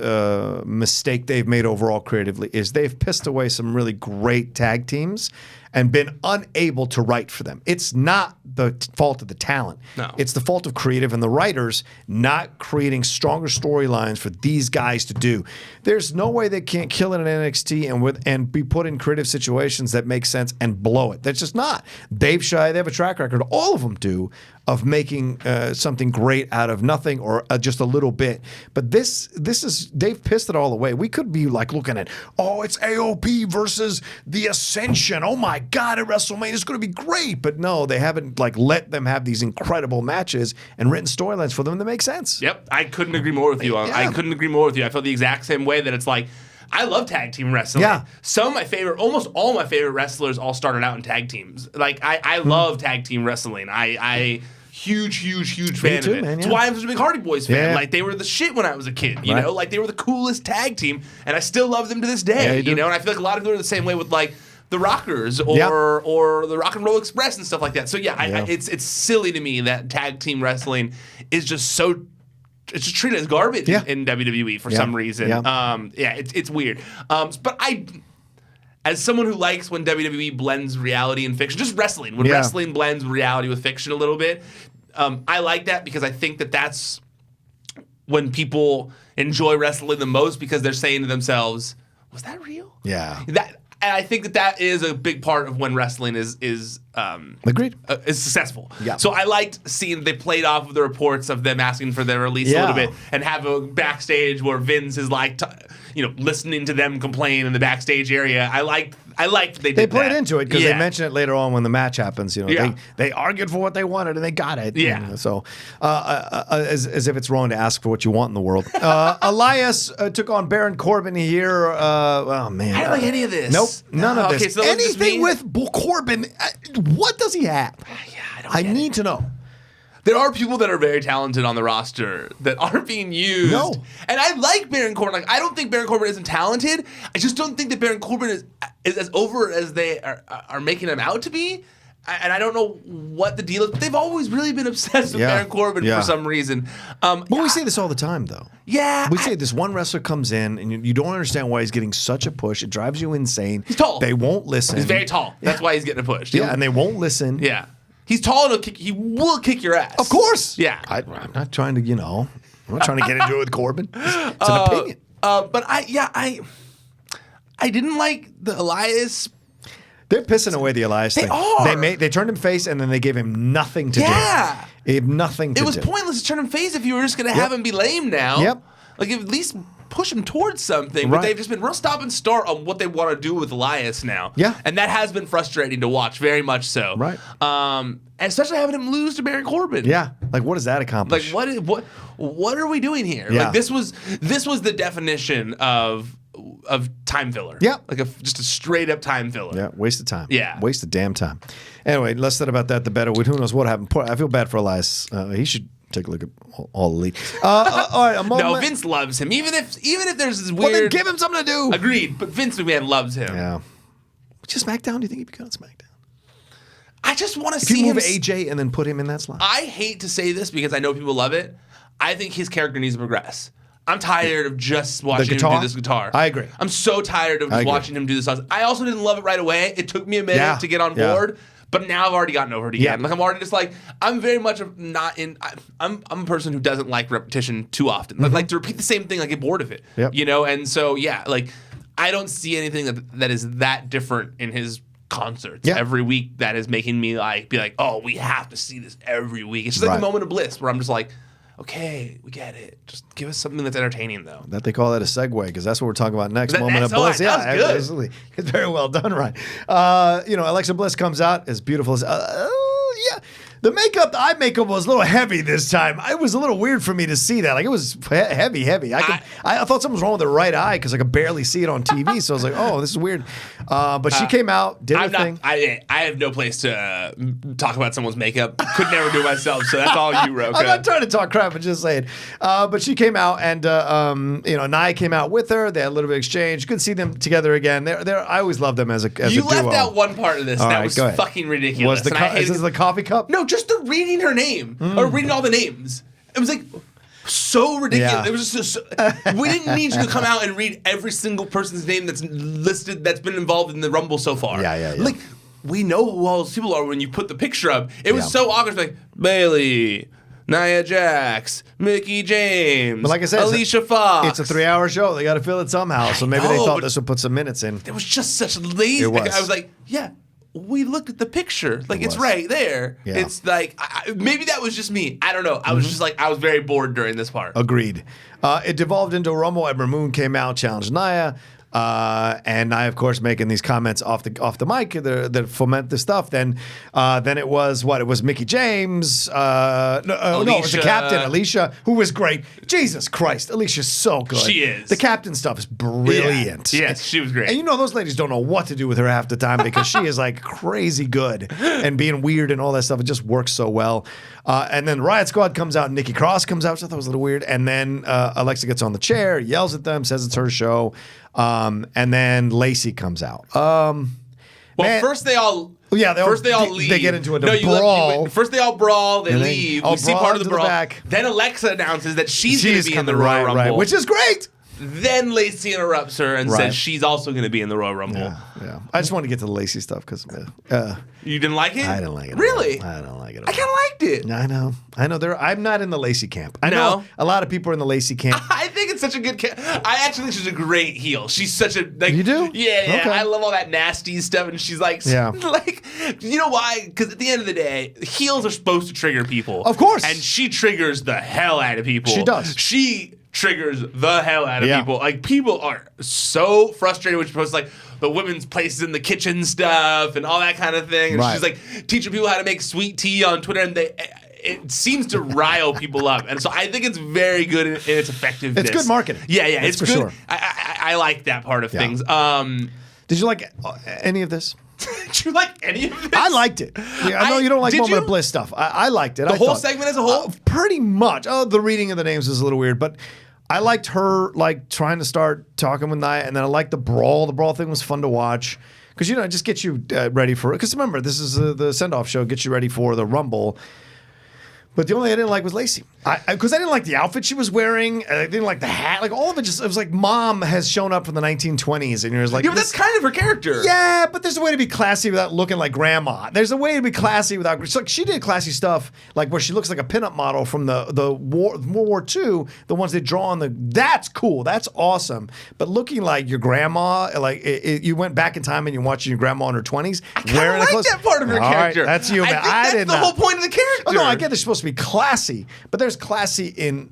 mistake they've made overall creatively is they've pissed away some really great tag teams and been unable to write for them. It's not the fault of the talent. No. It's the fault of creative and the writers not creating stronger storylines for these guys to do. There's no way they can't kill it in NXT and be put in creative situations that make sense and blow it. That's just not. They have a track record, all of them do, of making something great out of nothing or just a little bit. But this is, they've pissed it all away. We could be like looking at, it's AOP versus the Ascension. Oh my God, at WrestleMania, it's going to be great. But no, they haven't like let them have these incredible matches and written storylines for them that make sense. Yep, I couldn't agree more with you. I couldn't agree more with you. I felt the exact same way that it's like, I love tag team wrestling. Yeah. Some of my favorite, almost all my favorite wrestlers all started out in tag teams. Like, I love tag team wrestling. I huge fan too, of it. man, That's why I was a big Hardy Boys fan. Yeah. Like, they were the shit when I was a kid, you know? Like, they were the coolest tag team, and I still love them to this day, Yeah, you do. know? And I feel like a lot of people are the same way with, like, the Rockers or the Rock and Roll Express and stuff like that. So it's silly to me that tag team wrestling is just so. It's just treated as garbage in WWE for some reason. It's weird. But as someone who likes when WWE blends reality and fiction, just wrestling, when wrestling blends reality with fiction a little bit, I like that because I think that that's when people enjoy wrestling the most because they're saying to themselves, was that real? Yeah. And I think that is a big part of when wrestling is agreed is successful. Yeah. So I liked seeing they played off of the reports of them asking for their release a little bit and have a backstage where Vince is like, listening to them complain in the backstage area. I liked they played into it because they mention it later on when the match happens. Yeah. They argued for what they wanted and they got it. Yeah. So as if it's wrong to ask for what you want in the world. Elias took on Baron Corbin here. Oh man, I don't like any of this. Nope, none of this. Okay, so anything with Corbin. What does he have? I need to know. There are people that are very talented on the roster that aren't being used. No. And I like Baron Corbin. Like, I don't think Baron Corbin isn't talented. I just don't think that Baron Corbin is as over as they are making him out to be. And I don't know what the deal is, but they've always really been obsessed with Baron Corbin for some reason. But we say this all the time, though. Yeah. We say this one wrestler comes in, and you don't understand why he's getting such a push. It drives you insane. He's tall. They won't listen. He's very tall. That's why he's getting a push. Yeah, and they won't listen. Yeah. He's tall and he will kick your ass. Of course. Yeah. I'm not trying to, I'm not trying to get into it with Corbin. It's an opinion. But I didn't like the Elias. They're pissing away the Elias thing. They turned him face and then they gave him nothing to do. Yeah. They have nothing to do. It was pointless to turn him face if you were just going to have him be lame now. Yep. Like, at least push him towards something. Right. But they've just been real stop and start on what they want to do with Elias now. Yeah. And that has been frustrating to watch, very much so. Right. And especially having him lose to Baron Corbin. Yeah. Like, what does that accomplish? Like, what are we doing here? Yeah. Like, this was the definition of time filler. Yeah. Like just a straight up time filler. Yeah, waste of time. Yeah. Waste of damn time. Anyway, less said about that, the better. Who knows what happened. I feel bad for Elias. He should take a look at all the league. All right, a moment. No, Vince loves him. Even if there's this weird. Well, then give him something to do. Agreed, but Vince McMahon loves him. Yeah. Just SmackDown? Do you think he'd be good on SmackDown? I just want to If see you him. move AJ and then put him in that slot. I hate to say this because I know people love it. I think his character needs to progress. I'm tired of just watching him do this guitar. I agree. I'm so tired of just watching him do this. I also didn't love it right away. It took me a minute to get on board. But now I've already gotten over it again. Yeah. Like, I'm already just like, I'm very much not in. I'm a person who doesn't like repetition too often. Like to repeat the same thing, I get bored of it. Yep. And so like I don't see anything that is that different in his concerts every week that is making me be like, oh, we have to see this every week. It's just like a moment of bliss where I'm just like, okay, we get it. Just give us something that's entertaining, though. That they call that a segue because that's what we're talking about next. Moment next? of bliss. That was good. Absolutely. It's very well done, right? Alexa Bliss comes out as beautiful as. Yeah. The eye makeup was a little heavy this time. It was a little weird for me to see that. Like, it was heavy. I thought something was wrong with the right eye because I could barely see it on TV. So I was like, oh, this is weird. But she came out, did her thing. I have no place to talk about someone's makeup. Could never do it myself. So that's all you, Rocha. I'm not trying to talk crap. I'm just saying. But she came out, and Nia came out with her. They had a little bit of exchange. Good to see them together again. I always love them as a duo. You left out one part of this all that right, was fucking ridiculous. Is this the coffee cup? No, just the reading her name or reading all the names. It was like so ridiculous. Yeah. It was just we didn't need you to come out and read every single person's name that's listed that's been involved in the Rumble so far. Yeah. Like, we know who all those people are when you put the picture up. It was so awkward. Like Bailey, Nia Jax, Mickey James, but like I said, Alicia Fox. It's a 3-hour show. They got to fill it somehow. So maybe they thought this would put some minutes in. It was just such lazy. It was. I was like, yeah. We looked at the picture. Like, it's right there. Yeah. It's like, maybe that was just me. I don't know. I was just like, I was very bored during this part. Agreed. It devolved into a Rumble. Ember Moon came out, challenged Nia. And Nia, of course, making these comments off the mic that foment the stuff. Then it was what? It was Mickey James. No, it was the captain, Alicia, who was great. Jesus Christ, Alicia's so good. She is. The captain stuff is brilliant. Yeah. Yes, she was great. And those ladies don't know what to do with her half the time because she is like crazy good and being weird and all that stuff. It just works so well. And then Riot Squad comes out, and Nikki Cross comes out, which I thought was a little weird. And then Alexa gets on the chair, yells at them, says it's her show. And then Lacey comes out. Well, Man. first they all leave. They get into a No, brawl. first they all brawl. They leave. We see brawl part of the into the brawl. back. Then Alexa announces that she's going to be in the coming, Royal Rumble, right, which is great. Then Lacey interrupts her and says she's also going to be in the Royal Rumble. Yeah. I just wanted to get to the Lacey stuff because You didn't like it? I didn't like it. Really? I don't like it. I kind of liked it. I know. I'm not in the Lacey camp. I know a lot of people are in the Lacey camp. I think it's such a good. I actually think she's a great heel. She's such a like. You do? Yeah. Okay. I love all that nasty stuff, and she's like, like, you know why? Because at the end of the day, heels are supposed to trigger people, of course, and she triggers the hell out of people. She does. She triggers the hell out of people. Like, people are so frustrated when she posts like the women's places in the kitchen stuff and all that kind of thing. And she's like teaching people how to make sweet tea on Twitter, and it seems to rile people up. And so I think it's very good in its effectiveness. It's good marketing. Yeah, it's for good. Sure. I like that part of things. Did you like any of this? Did you like any of this? I liked it. Yeah, I know you don't like Moment of Bliss stuff. I liked it. The whole segment as a whole? Pretty much. Oh, the reading of the names is a little weird, but I liked her like trying to start talking with Nia, and then I liked the brawl. The brawl thing was fun to watch because it just gets you ready for it. Because remember, this is the send-off show, gets you ready for the Rumble. But the only thing I didn't like was Lacey. Because I didn't like the outfit she was wearing. I didn't like the hat. Like, all of it it was like mom has shown up from the 1920s. And you're just like, yeah, but that's kind of her character. Yeah, but there's a way to be classy without looking like grandma. There's a way to be classy without. Like, she did classy stuff, like where she looks like a pinup model from the World War II, the ones they draw on the. That's cool. That's awesome. But looking like your grandma, like you went back in time and you're watching your grandma in her 20s. I kind of like that part of her character. Right, that's you, man. I think that's the whole point of the character. Oh, no, I get they're supposed to be classy, but there's classy in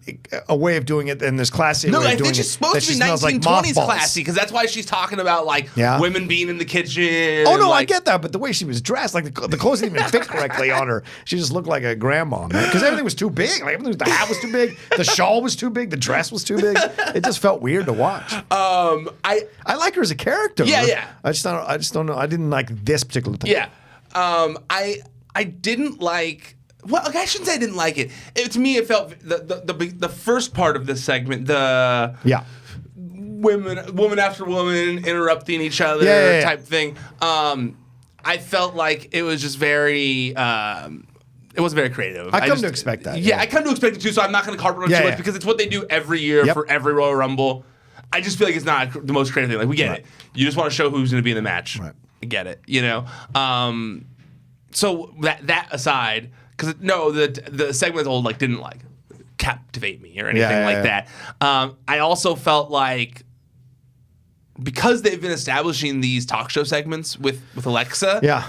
a way of doing it, and there's classy in a way of doing it. No, I think she's supposed to be 1920s classy, because that's why she's talking about like women being in the kitchen. Oh, no, I get that, but the way she was dressed, like the clothes didn't even fit correctly on her. She just looked like a grandma, man, because everything was too big. Like, the hat was too big, the shawl was too big, the dress was too big. It just felt weird to watch. I like her as a character. Yeah. I just don't know. I didn't like this particular thing. Yeah. I didn't like. Well, I shouldn't say I didn't like it. To me, it felt the first part of this segment, woman after woman interrupting each other type thing. I felt like it was just very. It wasn't very creative. I come to expect that. Yeah, I come to expect it too. So I'm not going to carp around too much because it's what they do every year for every Royal Rumble. I just feel like it's not the most creative thing. Like, we get it. You just want to show who's going to be in the match. Right. I get it. You know. So that aside. Because the segment as a whole didn't captivate me or anything like that. I also felt like because they've been establishing these talk show segments with Alexa. Yeah.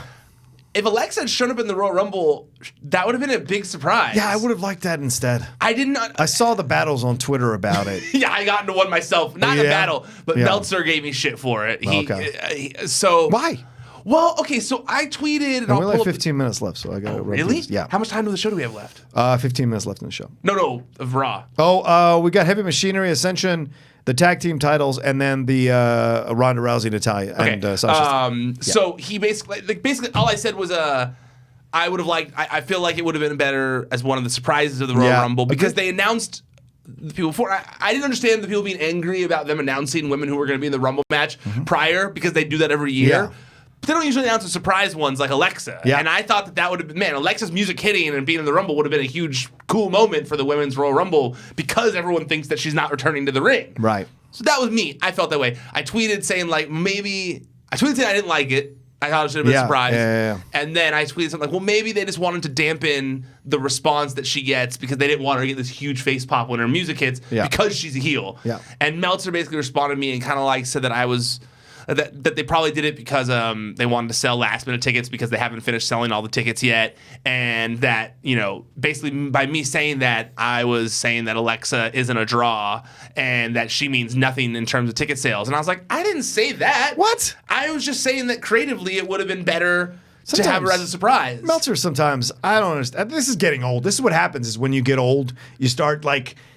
If Alexa had shown up in the Royal Rumble, that would have been a big surprise. Yeah, I would have liked that instead. I did not. I saw the battles on Twitter about it. Yeah, I got into one myself. Not a battle, but Meltzer gave me shit for it. So why? Well, okay, so I tweeted. And we only have 15 minutes left, so I got to really? Yeah. How much time of the show do we have left? 15 minutes left in the show. No, of Raw. Oh, we got Heavy Machinery, Ascension, the tag team titles, and then the Ronda Rousey, Natalya, and Sasha. So he basically all I said was I would have liked. I feel like it would have been better as one of the surprises of the Royal Rumble because they announced the people before. I didn't understand the people being angry about them announcing women who were going to be in the Rumble match prior because they do that every year. Yeah. But they don't usually announce the surprise ones like Alexa. Yeah. And I thought that would have been, Alexa's music hitting and being in the Rumble would have been a huge, cool moment for the Women's Royal Rumble because everyone thinks that she's not returning to the ring. Right. So that was me. I felt that way. I tweeted saying I didn't like it. I thought it should have been a surprise. Yeah. And then I tweeted something like, well, maybe they just wanted to dampen the response that she gets because they didn't want her to get this huge face pop when her music hits because she's a heel. Yeah. And Meltzer basically responded to me and kind of said that I was... That they probably did it because they wanted to sell last minute tickets because they haven't finished selling all the tickets yet, and that basically by me saying that I was saying that Alexa isn't a draw and that she means nothing in terms of ticket sales, and I was like, I didn't say that. What? I was just saying that creatively it would have been better to have her as a surprise. Meltzer sometimes I don't understand. This is getting old. This is what happens is when you get old, you start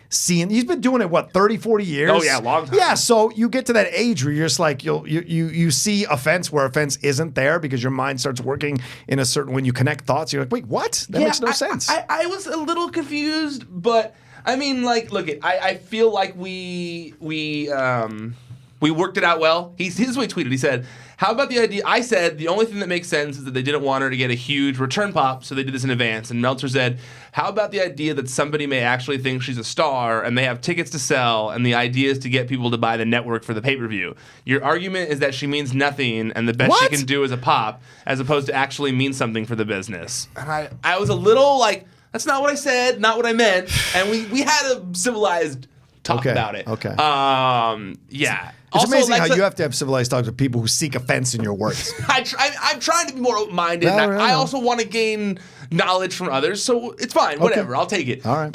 seeing, he's been doing it 30, 40 years. Oh yeah, long time. Yeah, so you get to that age where you're just you see offense where offense isn't there because your mind starts working in a certain, when you connect thoughts, you're like, wait, what? That makes no sense. I was a little confused, but I mean, look, I feel like we worked it out well. Here's what he tweeted. He said, How about the idea? I said the only thing that makes sense is that they didn't want her to get a huge return pop, so they did this in advance. And Meltzer said, how about the idea that somebody may actually think she's a star and they have tickets to sell, and the idea is to get people to buy the network for the pay-per-view? Your argument is that she means nothing and the best she can do is a pop, as opposed to actually mean something for the business. And I was a little like, that's not what I said, not what I meant. And we had a civilized talk about it. Okay. Yeah. It's Also, amazing Alexa, how you have to have civilized talks with people who seek offense in your words. I'm trying to be more open-minded. No, I also want to gain knowledge from others, so it's fine. Whatever. I'll take it. All right.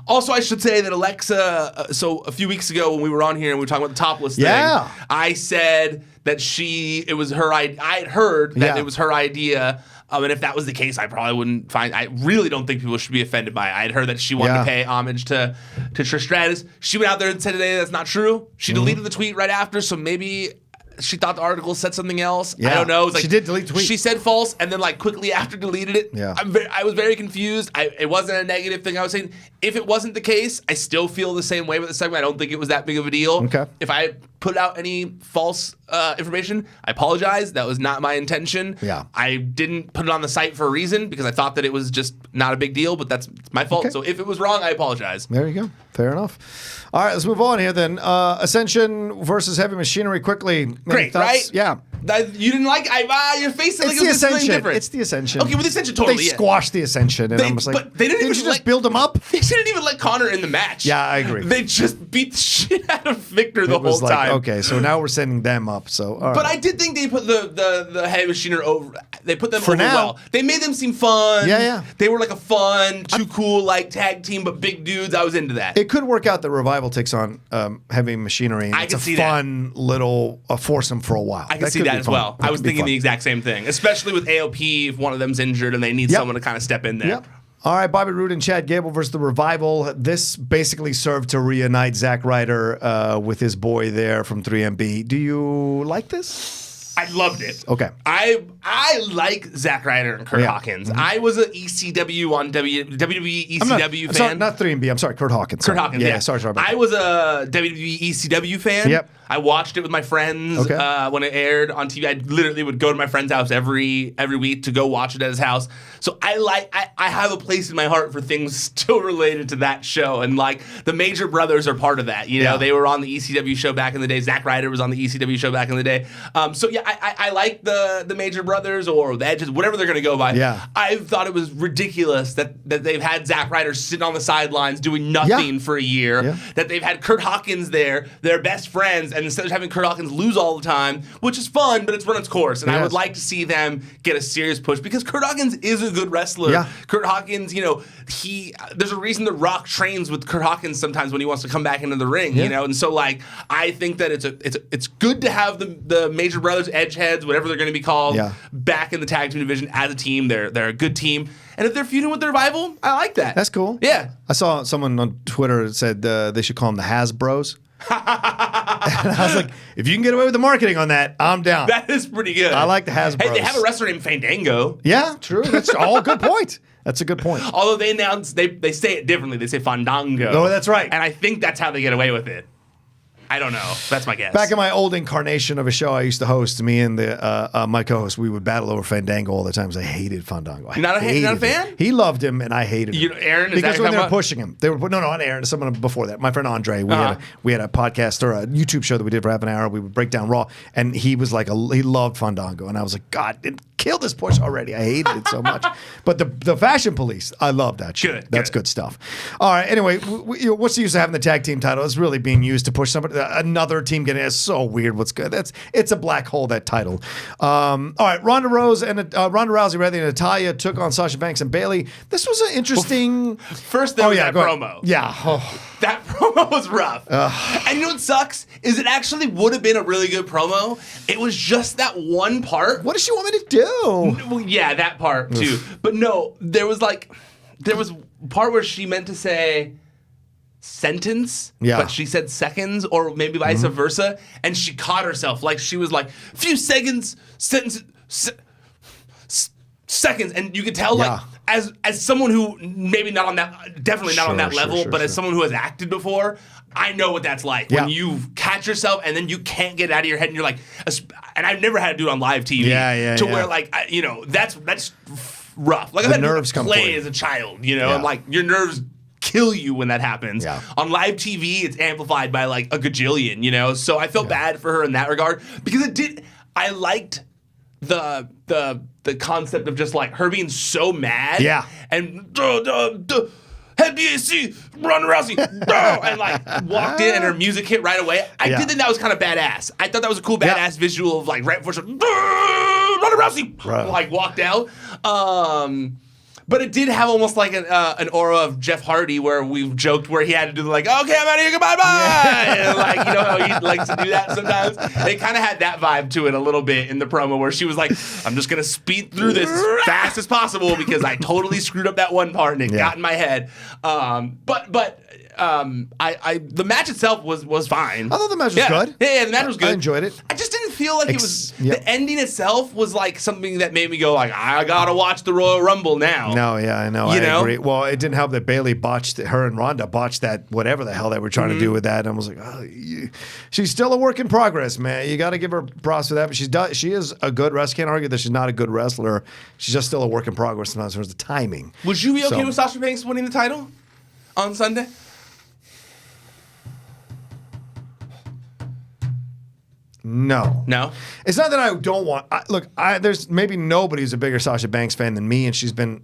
Also, I should say that Alexa, so a few weeks ago when we were on here and we were talking about the topless thing, I said that it was her idea. I had heard that it was her idea. And if that was the case, I probably wouldn't find. I really don't think people should be offended by it. I had heard that she wanted to pay homage to Trish Stratus. She went out there and said today that's not true. She deleted the tweet right after, so maybe she thought the article said something else. Yeah. I don't know. It was like, she did delete the tweet. She said false, and then like quickly after deleted it. Yeah. I was very confused. It wasn't a negative thing I was saying. If it wasn't the case, I still feel the same way with the segment. I don't think it was that big of a deal. Okay. If I put out any false information, I apologize. That was not my intention. Yeah. I didn't put it on the site for a reason because I thought that it was just not a big deal, but that's my fault. So if it was wrong, I apologize. There you go. Fair enough. All right, let's move on here then. Ascension versus Heavy Machinery quickly. Great, right? Yeah. You didn't like your face is like It's it the was something Ascension. different. It's the Ascension. Okay, with the Ascension, totally. They squashed the Ascension, and I'm just like, but they didn't even you just build them up? They didn't even let Connor in the match. Yeah, I agree. They just beat the shit out of Victor the It was whole like, time. okay, so now we're sending them up. So, all right. But I did think they put the Heavy Machinery over. They put them For over now. well. They made them seem fun. Yeah. They were like a fun, too cool like tag team, but big dudes. I was into that. It could work out that Revival takes on Heavy Machinery. And I it's can a see that. fun little foursome for a while. I can see that as well. I was thinking the exact same thing, especially with AOP if one of them's injured and they need someone to kind of step in there. Yep. All right, Bobby Roode and Chad Gable versus the Revival. This basically served to reunite Zack Ryder with his boy there from 3MB. Do you like this? I loved it. Okay. I like Zack Ryder and Kurt Hawkins. I was an ECW on WWE ECW fan. Sorry, not 3MB. I'm sorry, Kurt Hawkins. Kurt Hawkins, yeah. Sorry about I that. was a WWE ECW fan. Yep. I watched it with my friends when it aired on TV. I literally would go to my friend's house every week to go watch it at his house. So I have a place in my heart for things still related to that show. And like the Major Brothers are part of that. You know, they were on the ECW show back in the day. Zack Ryder was on the ECW show back in the day. So yeah, I like the Major Brothers or the Edges, whatever they're going to go by. Yeah. I thought it was ridiculous that they've had Zack Ryder sitting on the sidelines doing nothing for a year. Yeah. That they've had Kurt Hawkins there, their best friends, and instead of having Kurt Hawkins lose all the time, which is fun, but it's run its course. And I would like to see them get a serious push because Kurt Hawkins is a good wrestler. Yeah. Kurt Hawkins, you know, there's a reason that Rock trains with Kurt Hawkins sometimes when he wants to come back into the ring, you know? And so like I think that it's good to have the Major Brothers, Edgeheads, whatever they're going to be called, back in the tag team division as a team. They're a good team. And if they're feuding with the Revival, I like that. That's cool. Yeah. I saw someone on Twitter that said they should call them the Hasbros. And I was like, if you can get away with the marketing on that, I'm down. That is pretty good. I like the Hasbros. Hey, they have a wrestler named Fandango. Yeah, true. That's all good point. That's a good point. Although they announce, they say it differently. They say Fandango. Oh, that's right. And I think that's how they get away with it. I don't know. That's my guess. Back in my old incarnation of a show I used to host, me and my co-host, we would battle over Fandango all the time because I hated Fandango. You're not a fan? Him. He loved him, and I hated him. You know, Aaron, is because that when they were about? pushing him, they were no, not Aaron. Someone before that. My friend Andre. We had a podcast or a YouTube show that we did for half an hour. We would break down Raw, and he was like, he loved Fandango, and I was like, God, kill this push already. I hated it so much. But the Fashion Police, I love that shit. That's good stuff. All right. Anyway, what's the use of having the tag team title? It's really being used to push somebody, another team getting it. It's so weird. What's good? It's a black hole, that title. All right. Ronda Rousey and Natalya took on Sasha Banks and Bayley. This was an interesting. First, there was that promo. Yeah. Oh. That promo was rough. And you know what sucks? Is it actually would have been a really good promo. It was just that one part. What does she want me to do? Well, yeah, that part too. But no, there was a part where she meant to say sentence, but she said seconds, or maybe vice versa, and she caught herself. Like she was like, few seconds, sentence, seconds, and you could tell like as someone who maybe not on that, definitely not on that level, but as someone who has acted before, I know what that's like when you catch yourself and then you can't get it out of your head and you're like, and I've never had to do it on live TV. Where like that's rough. Like I've had nerves to play as a child, and like your nerves kill you when that happens. On live TV, it's amplified by like a gajillion, So I felt bad for her in that regard because I liked the concept of just like her being so mad. And head BAC, Ronda Rousey, and like walked in and her music hit right away. I did think that was kind of badass. I thought that was a cool badass visual of like right before she Ronda Rousey like walked out. But it did have almost like an aura of Jeff Hardy, where we've joked where he had to do the like, okay, I'm out of here, goodbye, bye. And like, how he likes to do that sometimes. It kind of had that vibe to it a little bit in the promo where she was like, I'm just gonna speed through this as fast as possible because I totally screwed up that one part and it got in my head. But the match itself was fine. I thought the match was good. Yeah, the match was good. I enjoyed it. I just didn't feel like it was the ending itself was like something that made me go like, I gotta watch the Royal Rumble now. No, I know. I agree. Well, it didn't help that Bayley her and Ronda botched that whatever the hell they were trying to do with that. And I was like, she's still a work in progress, man. You got to give her props for that. But she is a good wrestler. Can't argue that she's not a good wrestler. She's just still a work in progress in terms of the timing. Would you be okay with Sasha Banks winning the title on Sunday? No. It's not that I don't want. There's maybe nobody who's a bigger Sasha Banks fan than me, and she's been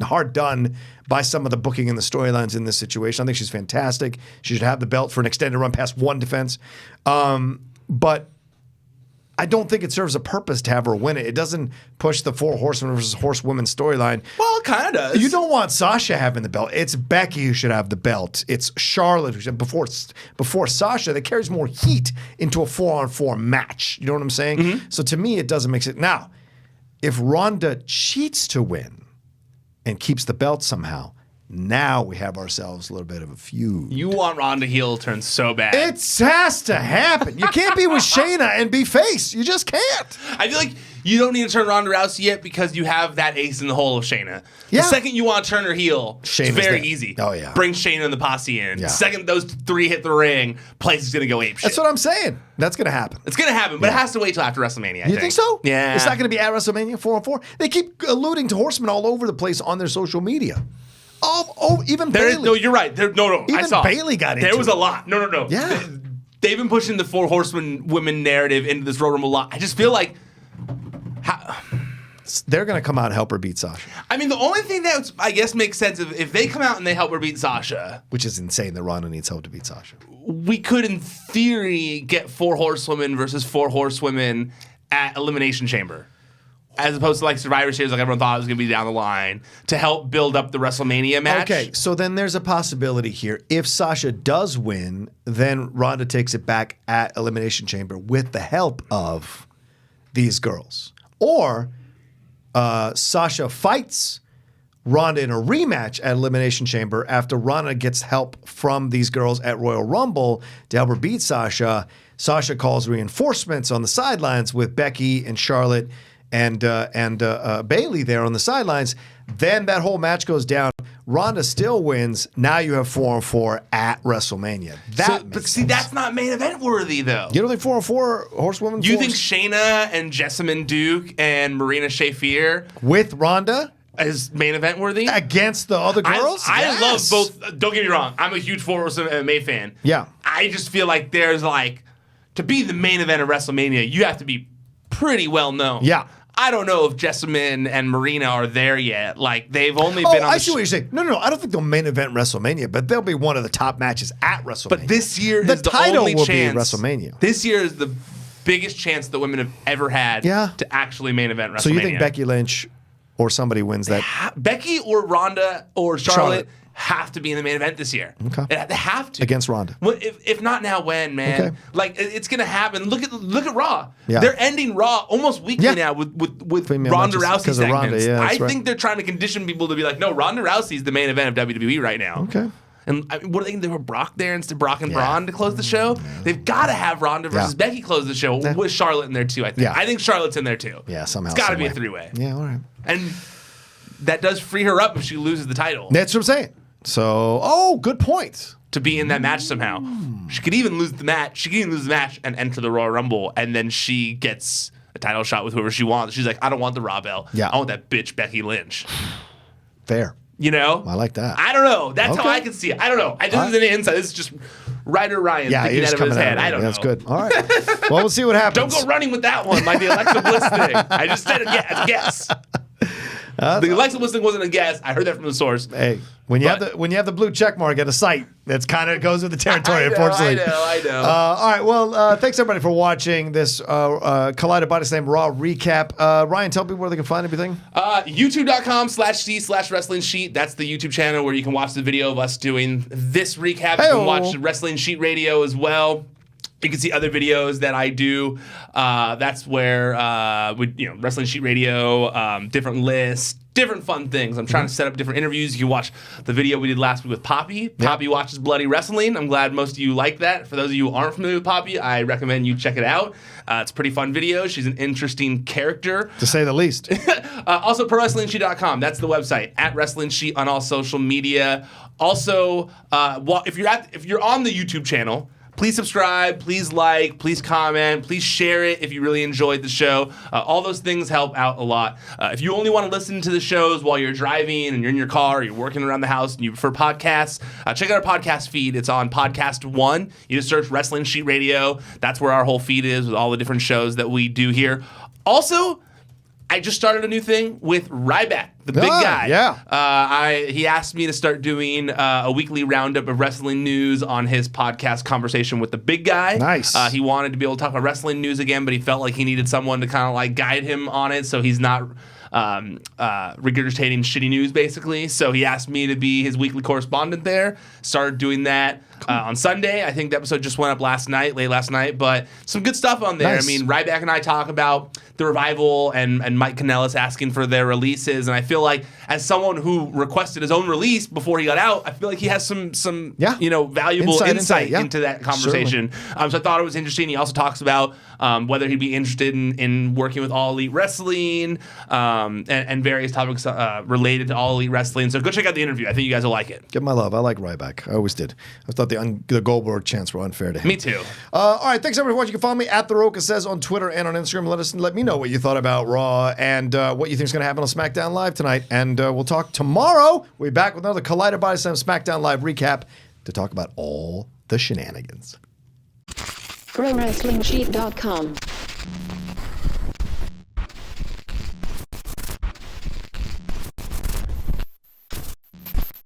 hard done by some of the booking and the storylines in this situation. I think she's fantastic. She should have the belt for an extended run past one defense. But I don't think it serves a purpose to have her win it. It doesn't push the 4 horsemen versus horsewomen storyline. Well, it kind of does. You don't want Sasha having the belt. It's Becky who should have the belt. It's Charlotte who should before Sasha. That carries more heat into a 4-on-4 match. You know what I'm saying? Mm-hmm. So to me, it doesn't make sense. Now, if Ronda cheats to win and keeps the belt somehow, now we have ourselves a little bit of a feud. You want Ronda heel turn so bad. It has to happen. You can't be with Shayna and be face. You just can't. I feel like you don't need to turn Ronda Rousey yet because you have that ace in the hole of Shayna. The second you want to turn her heel, Shayna's it's very easy. Oh, yeah. Bring Shayna and the posse in. The second those 3 hit the ring, place is going to go apeshit. That's what I'm saying. That's going to happen. It's going to happen, but it has to wait till after WrestleMania, You think so? Yeah. It's not going to be at WrestleMania 4-on-4? They keep alluding to horsemen all over the place on their social media. Even Bayley. No, you're right. Even I saw. Bayley got into it. There was a lot. No. Yeah. They've been pushing the 4 horsemen women narrative into this Royal Rumble a lot. I just feel like they're going to come out and help her beat Sasha. I mean, the only thing that I guess makes sense if they come out and they help her beat Sasha, which is insane that Ronda needs help to beat Sasha. We could, in theory, get 4 horsewomen versus 4 horsewomen at Elimination Chamber. As opposed to like Survivor Series, like everyone thought it was going to be down the line, to help build up the WrestleMania match. Okay, so then there's a possibility here. If Sasha does win, then Ronda takes it back at Elimination Chamber with the help of these girls. Or Sasha fights Ronda in a rematch at Elimination Chamber after Ronda gets help from these girls at Royal Rumble to help her beat Sasha. Sasha calls reinforcements on the sidelines with Becky and Charlotte and Bayley there on the sidelines. Then that whole match goes down. Ronda still wins. Now you have 4-on-4 at WrestleMania. That's not main event worthy, though. You don't think 4-on-4 horsewomen? You think Shayna and Jessamine Duke and Marina Shafir with Ronda is main event worthy against the other girls? I love both. Don't get me wrong. I'm a huge 4 horsewomen MMA fan. Yeah. I just feel like there's like, to be the main event of WrestleMania, you have to be pretty well known. Yeah. I don't know if Jessamine and Marina are there yet. Like, they've only been on I see what you're saying. No. I don't think they'll main event WrestleMania, but they'll be one of the top matches at WrestleMania. But this year is the title only will chance. Be WrestleMania. This year is the biggest chance that women have ever had to actually main event WrestleMania. So you think Becky Lynch or somebody wins that? Becky or Ronda or Charlotte have to be in the main event this year. Okay. They have to. Against Ronda. Well, if not now, when, man? Okay. Like, it's going to happen. Look at Raw. Yeah. They're ending Raw almost weekly now with Ronda Rousey segments. I think they're trying to condition people to be like, no, Ronda Rousey's the main event of WWE right now. Okay. And what are they going to do with Brock there instead of Brock and Braun to close the show? They've got to have Ronda versus Becky close the show with Charlotte in there too, I think. I think Charlotte's in there too. Yeah, somehow. It's got to be a 3-way. Yeah, all right. And that does free her up if she loses the title. That's what I'm saying. So, good point. to be in that match somehow. She could even lose the match. She could even lose the match and enter the Royal Rumble, and then she gets a title shot with whoever she wants. She's like, I don't want the Raw belt. Yeah. I want that bitch Becky Lynch. Fair. You know? I like that. I don't know. That's how I can see it. I don't know. This isn't any insight. This is just Ryder Ryan thinking out of his head. I don't know. That's good. All right. Well, we'll see what happens. Don't go running with that one like the Alexa Bliss thing. I just said a guess. The Alexa Bliss thing wasn't a guess. I heard that from the source. Hey, when you have the blue check mark at a site, that's kind of goes with the territory, unfortunately. I know. All right. Well, thanks everybody for watching this Collider Body Slam Raw recap. Ryan, tell people where they can find everything. YouTube.com/C/Wrestling Sheet. That's the YouTube channel where you can watch the video of us doing this recap. You can watch Wrestling Sheet Radio as well. You can see other videos that I do. That's where Wrestling Sheet Radio, different lists, different fun things. I'm trying to set up different interviews. You can watch the video we did last week with Poppy. Poppy watches Bloody Wrestling. I'm glad most of you like that. For those of you who aren't familiar with Poppy, I recommend you check it out. It's a pretty fun video. She's an interesting character, to say the least. Also, ProWrestlingSheet.com. That's the website. @WrestlingSheet on all social media. Also, if you're on the YouTube channel, please subscribe, please like, please comment, please share it if you really enjoyed the show. All those things help out a lot. If you only want to listen to the shows while you're driving and you're in your car or you're working around the house and you prefer podcasts, check out our podcast feed. It's on Podcast One. You just search Wrestling Sheet Radio. That's where our whole feed is with all the different shows that we do here. Also, I just started a new thing with Ryback, the big guy. Yeah. He asked me to start doing a weekly roundup of wrestling news on his podcast, Conversation with the Big Guy. Nice. He wanted to be able to talk about wrestling news again, but he felt like he needed someone to kind of like guide him on it, so he's not regurgitating shitty news, basically. So he asked me to be his weekly correspondent there. Started doing that on Sunday. I think the episode just went up late last night, but some good stuff on there. Nice. I mean, Ryback and I talk about the Revival and Mike Kanellis asking for their releases, and I feel like as someone who requested his own release before he got out, I feel like he has some valuable insight into that conversation. So I thought it was interesting. He also talks about whether he'd be interested in working with All Elite Wrestling and various topics related to All Elite Wrestling. So go check out the interview. I think you guys will like it. Give my love. I like Ryback. I always did. I thought the Goldberg chants were unfair to him. Me too. All right. Thanks everybody for watching. You can follow me at The Rocha Says on Twitter and on Instagram. Let me know what you thought about Raw and what you think is going to happen on Smackdown Live tonight. And we'll talk tomorrow. We'll be back with another Collider Body Slam Smackdown Live recap to talk about all the shenanigans. ProWrestlingSheet.com